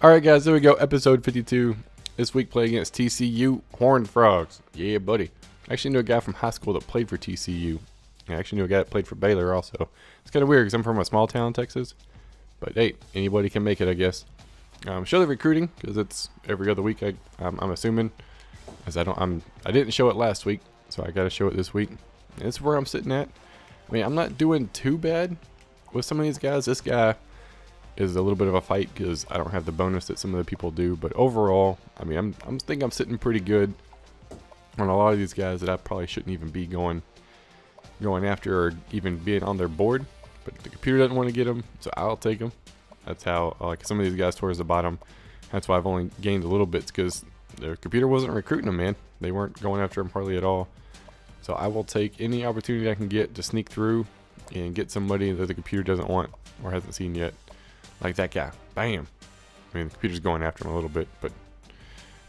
Alright guys, there we go, episode 52. This week playing against TCU Horned Frogs. Yeah buddy. I actually knew a guy from high school that played for TCU. I actually knew a guy that played for Baylor also. It's kind of weird because I'm from a small town in Texas. But hey, anybody can make it, I guess. Show the recruiting because it's every other week. I'm assuming, as I didn't show it last week, so I got to show it this week. And this is where I'm sitting at. I mean, I'm not doing too bad with some of these guys. This guy is a little bit of a fight because I don't have the bonus that some of the people do. But overall, I mean, I think I'm sitting pretty good on a lot of these guys that I probably shouldn't even be going after or even being on their board. But the computer doesn't want to get them, so I'll take them. That's how, like some of these guys towards the bottom. That's why I've only gained a little bit, because their computer wasn't recruiting them, man. They weren't going after them hardly at all. So I will take any opportunity I can get to sneak through and get somebody that the computer doesn't want or hasn't seen yet. Like that guy. Bam. I mean, the computer's going after him a little bit, but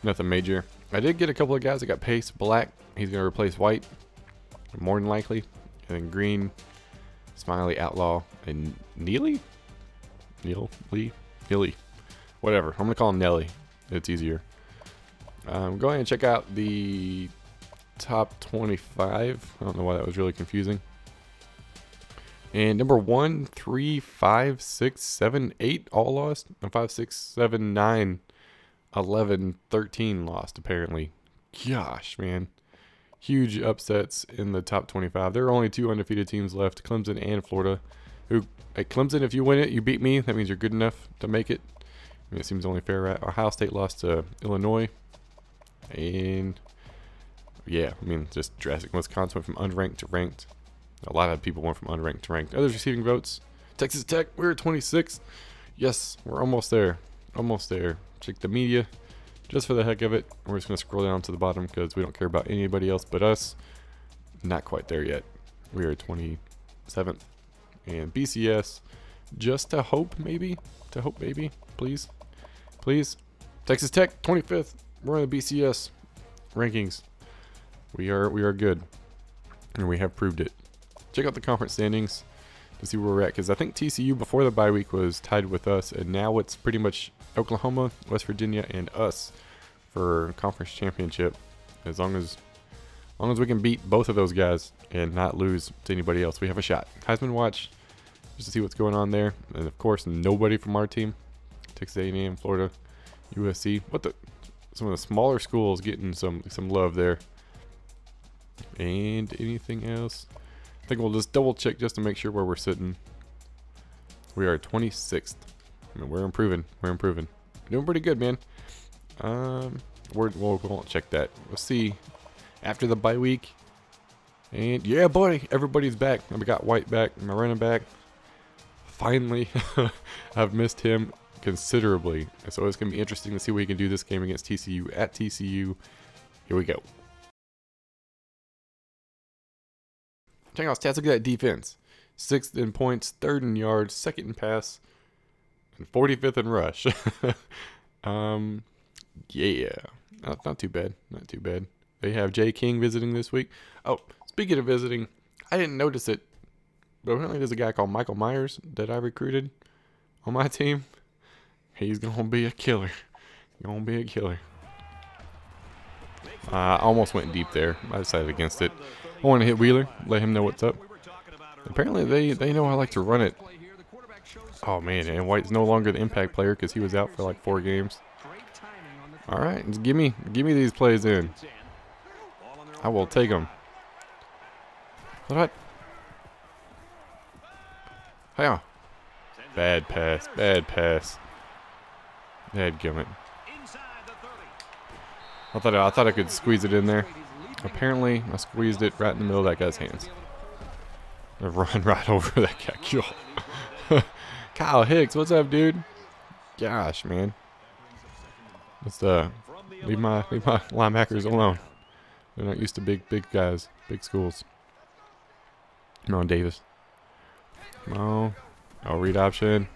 nothing major. I did get a couple of guys that got Pace Black. He's going to replace White, more than likely. And then Green, Smiley, Outlaw, and Neely? Neely. Whatever. I'm going to call him Nelly. It's easier. Go ahead and check out the top 25. I don't know why that was really confusing. And number 1, 3, 5, 6, 7, 8 all lost. And 5, 6, 7, 9, 11, 13 lost apparently. Gosh, man. Huge upsets in the top 25. There are only 2 undefeated teams left, Clemson and Florida. Who, at Clemson, if you win it, you beat me. That means you're good enough to make it. I mean, it seems only fair, right? Ohio State lost to Illinois. And yeah, I mean, just drastic. Wisconsin went from unranked to ranked. A lot of people went from unranked to ranked. Others receiving votes. Texas Tech, we're at 26. Yes, we're almost there. Almost there. Check the media. Just for the heck of it. We're just going to scroll down to the bottom because we don't care about anybody else but us. Not quite there yet. We are 27th. And BCS, just to hope maybe. To hope maybe. Please. Please. Texas Tech, 25th. We're in the BCS rankings. We are good. And we have proved it. Check out the conference standings to see where we're at, because I think TCU before the bye week was tied with us, and now it's pretty much Oklahoma, West Virginia, and us for conference championship. As long as we can beat both of those guys and not lose to anybody else, we have a shot. Heisman watch just to see what's going on there, and of course nobody from our team. Texas A&M, Florida, USC. Some of the smaller schools getting some love there. And anything else? I think we'll just double check just to make sure where we're sitting. We are 26th. I mean, we're improving. We're improving. Doing pretty good, man. We won't check that. We'll see after the bye week. And yeah, boy, everybody's back. We got White back, my running back. Finally, I've missed him considerably. So it's going to be interesting to see what he can do this game against TCU at TCU. Here we go. Check out stats. Look at that defense. 6th in points, 3rd in yards, 2nd in pass, and 45th in rush. Yeah. Not too bad. Not too bad. They have Jay King visiting this week. Oh, speaking of visiting, I didn't notice it, but apparently there's a guy called Michael Myers that I recruited on my team. He's going to be a killer. Going to be a killer. I almost went deep there. I decided against it. I want to hit Wheeler, let him know what's up. Apparently they know I like to run it. Oh man, and White's no longer the impact player because he was out for like 4 games. All right, just give me these plays in. I will take them. What? Hiya. Bad pass. Bad pass. Dadgummit. I thought I could squeeze it in there. Apparently, I squeezed it right in the middle of that guy's hands. I run right over that guy. Kyle Hicks, what's up, dude? Gosh, man. Let's leave my linebackers alone. They're not used to big guys, big schools. Come on, Davis. Come on. Oh, read option.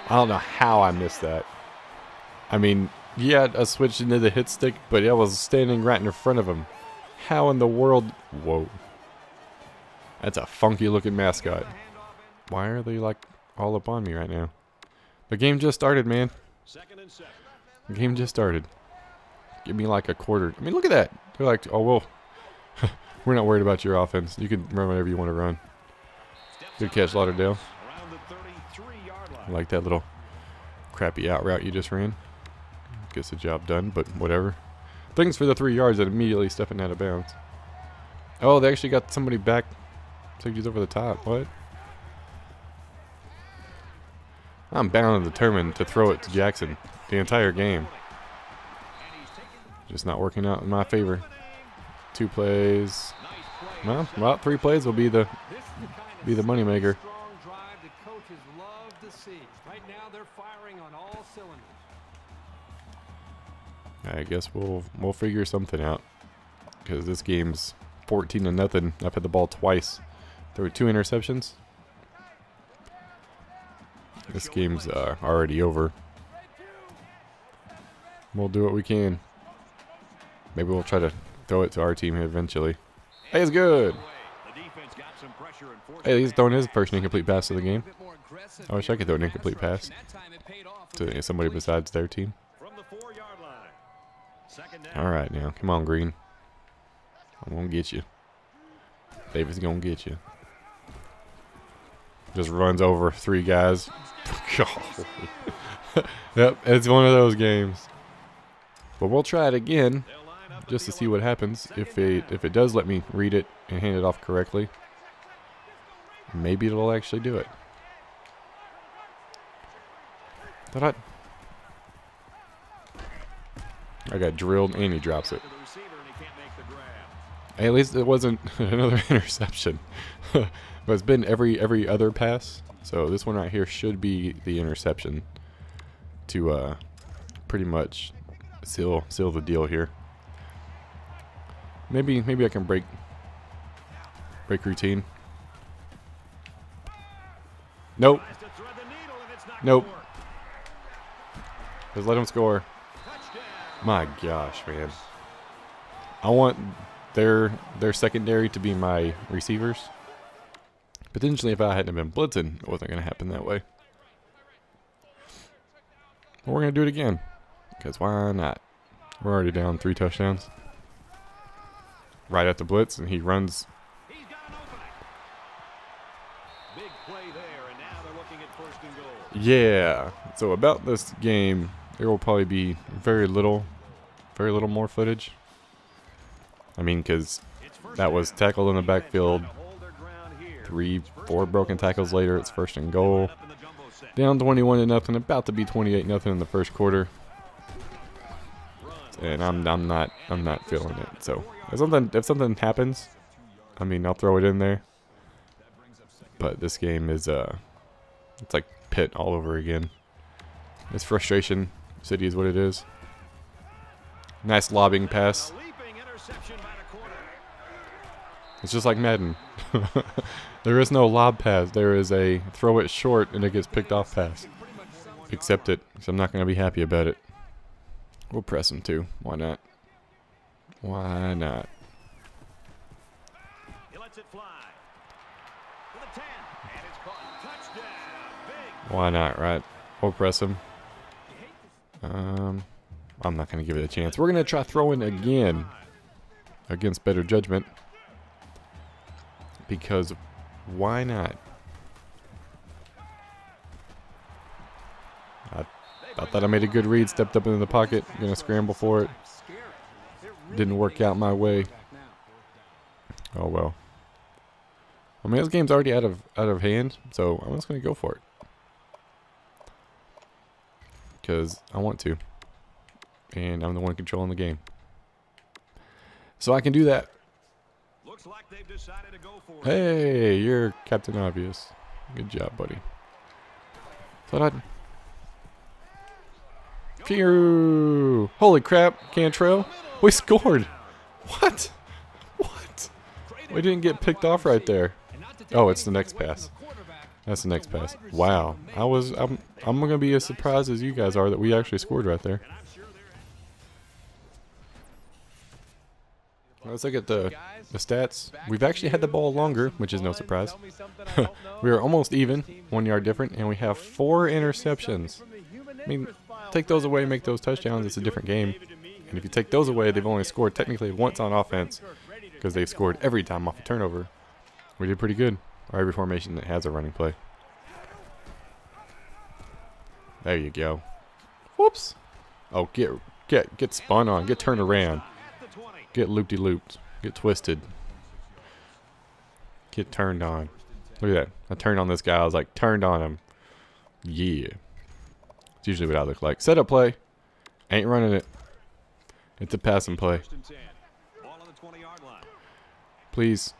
I don't know how I missed that. I mean, yeah, I switched into the hit stick, but I was standing right in front of him. How in the world? Whoa. That's a funky looking mascot. Why are they like all up on me right now? The game just started, man. The game just started. Give me like a quarter. I mean, look at that. They're like, oh, well, we're not worried about your offense. You can run whatever you want to run. Good catch, Lauderdale. I like that little crappy out route you just ran. Gets the job done, but whatever. Thanks for the 3 yards and immediately stepping out of bounds. Oh, they actually got somebody back. Safety's over the top. What? I'm bound and determined to throw it to Jackson the entire game. Just not working out in my favor. 2 plays. Well, 3 plays will be the moneymaker. I guess we'll figure something out, because this game's 14-0. I've had the ball twice. There were 2 interceptions. This game's already over. We'll do what we can. Maybe we'll try to throw it to our team eventually. Hey, it's good. Hey, he's throwing his first incomplete pass of the game. I wish I could throw an incomplete pass to somebody besides their team. All right, now. Come on, Green. I'm going to get you. Davis going to get you. Just runs over 3 guys. Yep, it's one of those games. But we'll try it again just to see what happens. If it does let me read it and hand it off correctly, maybe it'll actually do it. I got drilled and he drops it. Hey, at least it wasn't another interception. But it's been every other pass. So this one right here should be the interception to pretty much seal the deal here. Maybe I can break routine. Nope. Nope. Just let him score. My gosh, man. I want their secondary to be my receivers. Potentially, if I hadn't been blitzing, it wasn't going to happen that way. But we're going to do it again. Because why not? We're already down 3 touchdowns. Right at the blitz, and he runs. Yeah. So about this game, there will probably be very little more footage. I mean, because that was tackled in the backfield. 3-4 broken tackles later, it's 1st and goal. Down 21-0, about to be 28-0 in the first quarter. And I'm not feeling it. So if something happens, I mean, I'll throw it in there. But this game is it's like Pitt all over again. It's frustration city is what it is. Nice lobbing pass. It's just like Madden. There is no lob pass. There is a throw it short and it gets picked off pass. Accept it, because I'm not going to be happy about it. We'll press him too. Why not? Why not? Why not, right? We'll press him. I'm not going to give it a chance. We're going to try throwing again against better judgment. Because why not? I thought I made a good read. Stepped up into the pocket. Going to scramble for it. Didn't work out my way. Oh well. I mean, this game's already out of hand, so I'm just going to go for it. Because I want to. And I'm the one controlling the game. So I can do that. Looks like they've decided to go for it. Hey, you're Captain Obvious. Good job, buddy. Thought I'd... Phew! Holy crap, Cantrell. We scored! What? What? We didn't get picked off right there. Oh, it's the next pass. That's the next pass. Wow. I'm gonna be as surprised as you guys are that we actually scored right there. Let's look at the stats. We've actually had the ball longer, which is no surprise. We are almost even, 1 yard different, and we have 4 interceptions. I mean, take those away, make those touchdowns, it's a different game. And if you take those away, they've only scored technically once on offense because they've scored every time off a turnover. We did pretty good. Or every formation that has a running play. There you go. Whoops. Oh, get spun on. Get turned around. Get looped. Get twisted. Get turned on. Look at that. I turned on this guy. I was like, turned on him. Yeah. It's usually what I look like. Set up play. Ain't running it. It's a passing play. Please.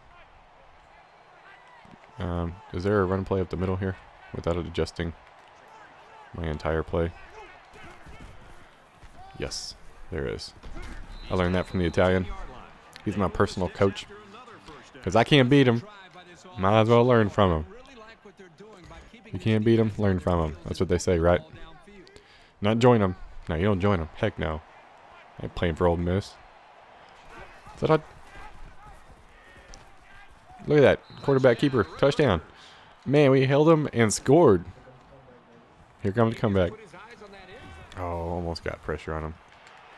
Is there a run play up the middle here without it adjusting my entire play? Yes, there is. I learned that from the Italian. He's my personal coach. Because I can't beat him. Might as well learn from him. You can't beat him, learn from him. That's what they say, right? Not join him. No, you don't join him. Heck no. I ain't playing for Ole Miss. Is that a... Look at that. Quarterback keeper. Touchdown. Man, we held him and scored. Here comes the comeback. Oh, almost got pressure on him.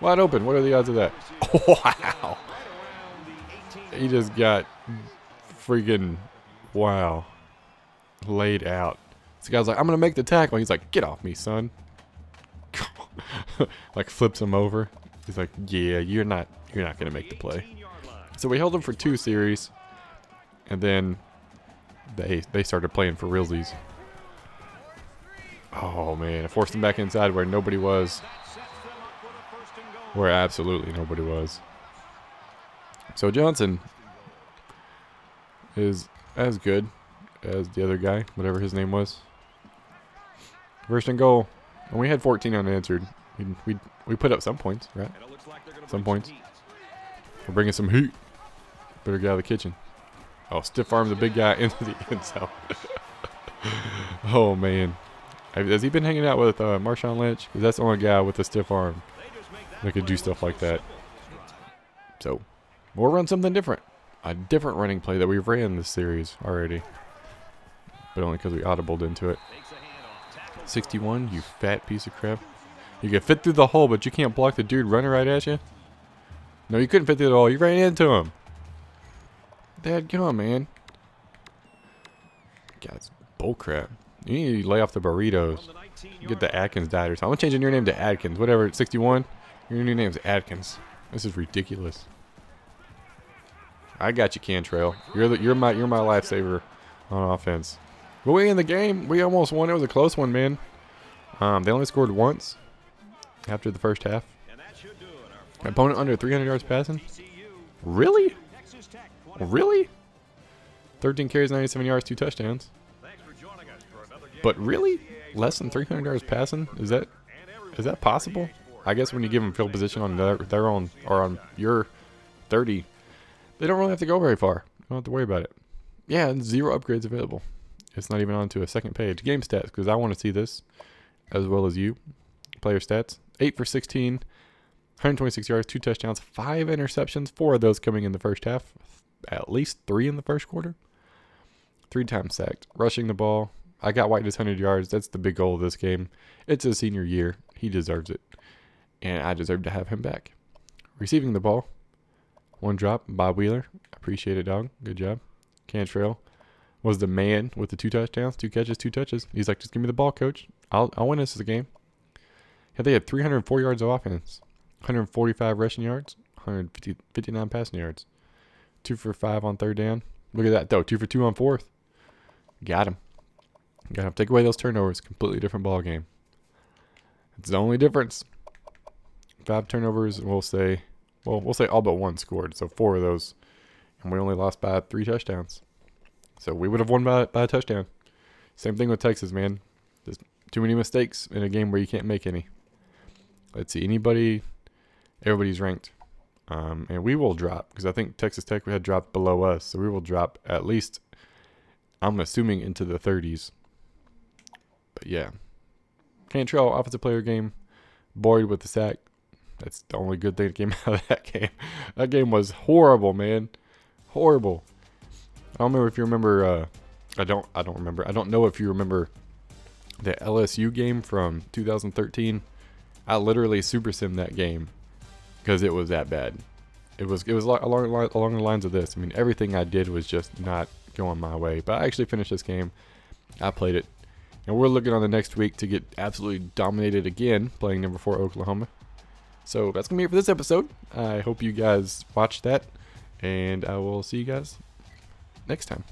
Wide open. What are the odds of that? Wow. He just got freaking, wow, laid out. This guy's like, I'm going to make the tackle. He's like, get off me, son. Like flips him over. He's like, yeah, you're not going to make the play. So we held him for 2 series. And then they started playing for realsies. Oh, man. I forced him back inside where nobody was. Where absolutely nobody was. So Johnson is as good as the other guy, whatever his name was. First and goal. And we had 14 unanswered. We put up some points, right? Some points. We're bringing some heat. Better get out of the kitchen. Oh, stiff arm the big guy into the end zone. Oh, man. Has he been hanging out with Marshawn Lynch? Because that's the only guy with a stiff arm that could do stuff like that. So, we'll run something different. A different running play that we've ran this series already. But only because we audibled into it. 61, you fat piece of crap. You can fit through the hole, but you can't block the dude running right at you? No, you couldn't fit through the hole. You ran into him. Dadgum, man. God, it's bullcrap. You need to lay off the burritos. Get the Atkins diet or something. I'm going to change your name to Adkins. Whatever, 61. Your new name's Atkins. This is ridiculous. I got you, Cantrell. You're my lifesaver on offense. But we in the game. We almost won. It was a close one, man. They only scored once after the first half. Opponent under 300 yards passing. Really? Really? 13 carries, 97 yards, 2 touchdowns. But really? Less than 300 yards passing? Is that possible? I guess when you give them field position on their own or on your 30, they don't really have to go very far. You don't have to worry about it. Yeah, and 0 upgrades available. It's not even onto a second page. Game stats, because I want to see this as well as you. Player stats. 8 for 16, 126 yards, 2 touchdowns, 5 interceptions, 4 of those coming in the first half. At least 3 in the first quarter. 3 times sacked. Rushing the ball. I got White his 100 yards. That's the big goal of this game. It's his senior year. He deserves it. And I deserve to have him back. Receiving the ball. 1 drop. Bob Wheeler. Appreciate it, dog. Good job. Cantrell was the man with the 2 touchdowns. 2 catches, 2 touches. He's like, just give me the ball, coach. I'll win this game. Yeah, they had 304 yards of offense. 145 rushing yards. 159 passing yards. 2 for 5 on 3rd down. Look at that, though. 2 for 2 on 4th. Got him. Got him. Take away those turnovers. Completely different ball game. It's the only difference. 5 turnovers, we'll say all but 1 scored. So 4 of those. And we only lost by 3 touchdowns. So we would have won by a touchdown. Same thing with Texas, man. There's too many mistakes in a game where you can't make any. Let's see. Everybody's ranked. And we will drop, because I think Texas Tech had dropped below us. So we will drop at least, I'm assuming, into the 30s. But yeah. Cantrell, offensive player game. Boyd with the sack. That's the only good thing that came out of that game. That game was horrible, man. Horrible. I don't remember if you remember. I don't remember. I don't know if you remember the LSU game from 2013. I literally super simmed that game because it was that bad. It was along the lines of this. I mean, everything I did was just not going my way. But I actually finished this game. I played it. And we're looking on the next week to get absolutely dominated again, playing number 4 Oklahoma. So that's going to be it for this episode. I hope you guys watched that. And I will see you guys next time.